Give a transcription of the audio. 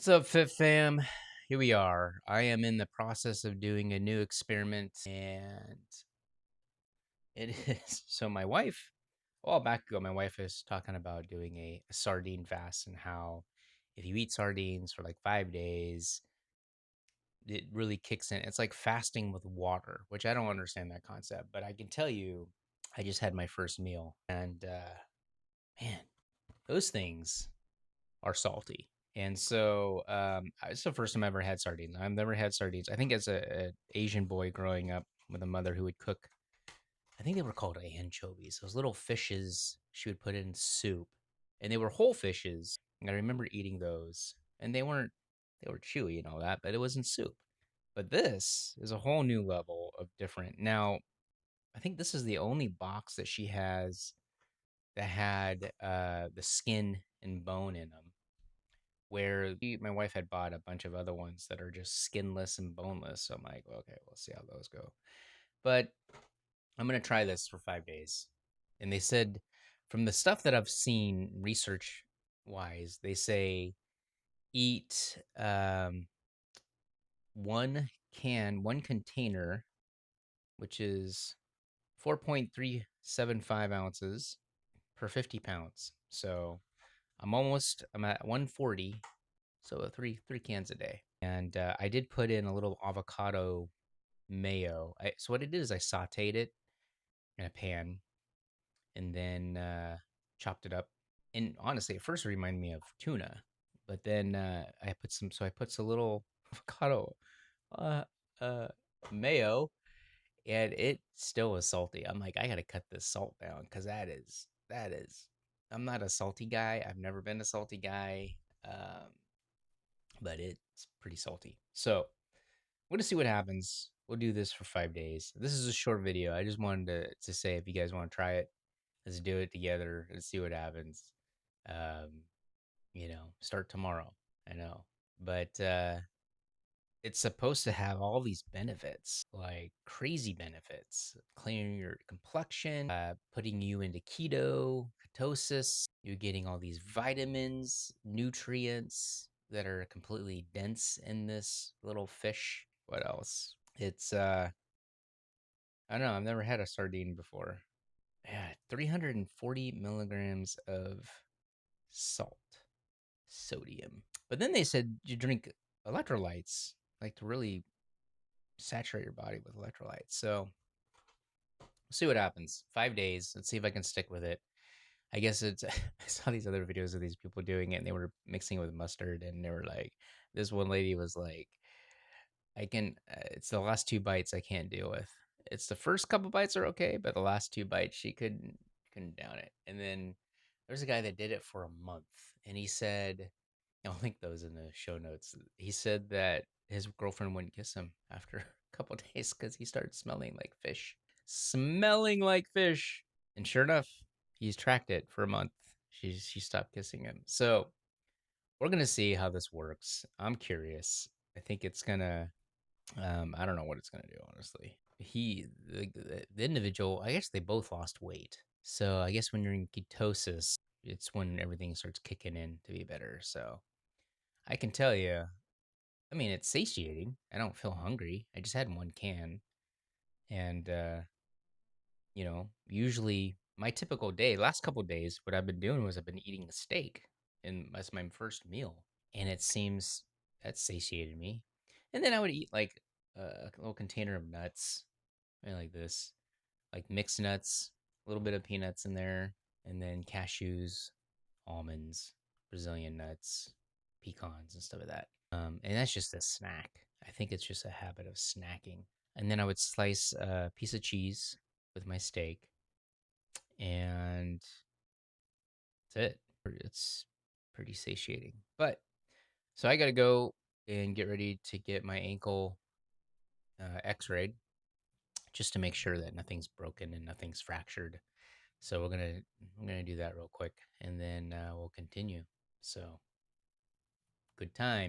What's up, Fit Fam? Here we are. I am in the process of doing a new experiment, and it is so my wife, a while back ago, my wife is talking about doing a sardine fast and how if you eat sardines for like 5 days, it really kicks in. It's like fasting with water, which I don't understand that concept, but I can tell you, I just had my first meal, and man, those things are salty. And so it's the first time I ever had sardines. I've never had sardines. I think as a Asian boy growing up with a mother who would cook, I think they were called anchovies. Those little fishes she would put in soup, and they were whole fishes. And I remember eating those, and they were chewy and all that, but it was in soup. But this is a whole new level of different. Now, I think this is the only box that she has that had the skin and bone in them, where my wife had bought a bunch of other ones that are just skinless and boneless. So I'm like, okay, we'll see how those go. But I'm gonna try this for 5 days. And they said, from the stuff that I've seen research wise, they say eat one container, which is 4.375 ounces per 50 pounds. So I'm at 140. So three cans a day. And I did put in a little avocado mayo. So what I did is I sauteed it in a pan and then chopped it up. And honestly, at first it reminded me of tuna, but then I put some little avocado uh, uh, mayo, and it still was salty. I'm like, I gotta cut this salt down because that is. I'm not a salty guy. I've never been a salty guy. Um, but it's pretty salty. So we're gonna see what happens. We'll do this for 5 days. This is a short video. I just wanted to say if you guys want to try it, let's do it together. Let's see what happens. Um, start tomorrow. I know, but it's supposed to have all these benefits, like crazy benefits, clearing your complexion, putting you into ketosis. You're getting all these vitamins, nutrients that are completely dense in this little fish. What else? It's I don't know. I've never had a sardine before. Yeah, 340 milligrams of salt, sodium. But then they said you drink electrolytes, like to really saturate your body with electrolytes. So we'll see what happens. 5 days. Let's see if I can stick with it. I guess it's. I saw these other videos of these people doing it, and they were mixing it with mustard, and they were like, this one lady was like, I can. It's the last two bites I can't deal with. It's the first couple bites are okay, but the last two bites she couldn't down it. And then there's a guy that did it for a month, and he said, I'll link those in the show notes. He said that his girlfriend wouldn't kiss him after a couple days because he started smelling like fish. Smelling like fish. And sure enough, he's tracked it for a month. She stopped kissing him. So we're gonna see how this works. I'm curious. I think it's gonna I don't know what it's gonna do, honestly. The individual, I guess they both lost weight. So I guess when you're in ketosis, it's when everything starts kicking in to be better. So I can tell you, I mean, it's satiating. I don't feel hungry. I just had one can. And, usually my typical day, last couple days, what I've been doing was I've been eating a steak and that's my first meal. And it seems that satiated me. And then I would eat like a little container of nuts, like this, like mixed nuts, a little bit of peanuts in there, and then cashews, almonds, Brazilian nuts, pecans, and stuff like that. And that's just a snack. I think it's just a habit of snacking. And then I would slice a piece of cheese with my steak, and that's it. It's pretty satiating. But so I got to go and get ready to get my ankle x-rayed just to make sure that nothing's broken and nothing's fractured. So we're gonna do that real quick, and then we'll continue. So good time.